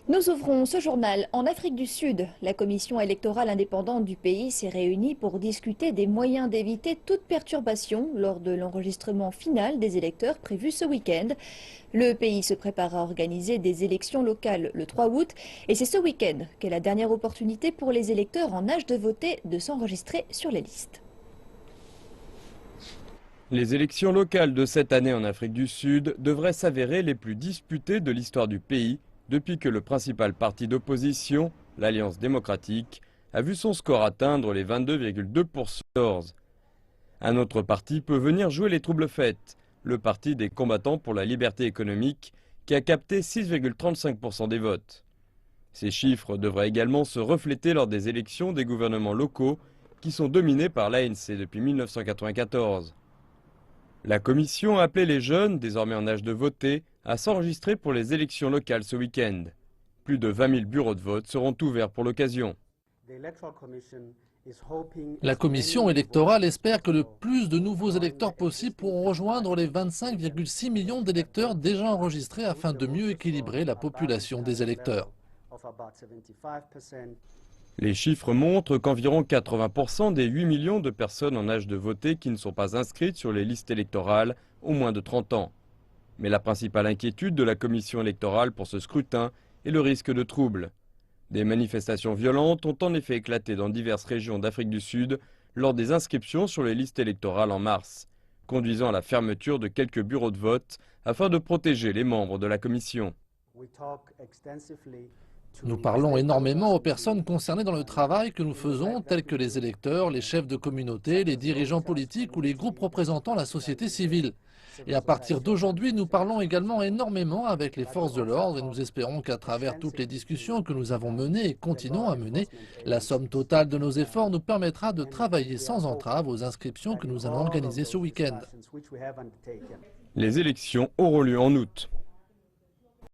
Nous ouvrons ce journal en Afrique du Sud. La commission électorale indépendante du pays s'est réunie pour discuter des moyens d'éviter toute perturbation lors de l'enregistrement final des électeurs prévu ce week-end. Le pays se prépare à organiser des élections locales le 3 août et c'est ce week-end qu'est la dernière opportunité pour les électeurs en âge de voter de s'enregistrer sur les listes. Les élections locales de cette année en Afrique du Sud devraient s'avérer les plus disputées de l'histoire du pays depuis que le principal parti d'opposition, l'Alliance démocratique, a vu son score atteindre les 22,2%. Un autre parti peut venir jouer les troubles faits, le Parti des combattants pour la liberté économique, qui a capté 6,35% des votes. Ces chiffres devraient également se refléter lors des élections des gouvernements locaux, qui sont dominés par l'ANC depuis 1994. La commission a appelé les jeunes, désormais en âge de voter, à s'enregistrer pour les élections locales ce week-end. Plus de 20 000 bureaux de vote seront ouverts pour l'occasion. La commission électorale espère que le plus de nouveaux électeurs possible pourront rejoindre les 25,6 millions d'électeurs déjà enregistrés afin de mieux équilibrer la population des électeurs. Les chiffres montrent qu'environ 80% des 8 millions de personnes en âge de voter qui ne sont pas inscrites sur les listes électorales ont moins de 30 ans. Mais la principale inquiétude de la commission électorale pour ce scrutin est le risque de troubles. Des manifestations violentes ont en effet éclaté dans diverses régions d'Afrique du Sud lors des inscriptions sur les listes électorales en mars, conduisant à la fermeture de quelques bureaux de vote afin de protéger les membres de la commission. Nous parlons énormément aux personnes concernées dans le travail que nous faisons, tels que les électeurs, les chefs de communauté, les dirigeants politiques ou les groupes représentant la société civile. Et à partir d'aujourd'hui, nous parlons également énormément avec les forces de l'ordre et nous espérons qu'à travers toutes les discussions que nous avons menées et continuons à mener, la somme totale de nos efforts nous permettra de travailler sans entrave aux inscriptions que nous allons organiser ce week-end. Les élections auront lieu en août.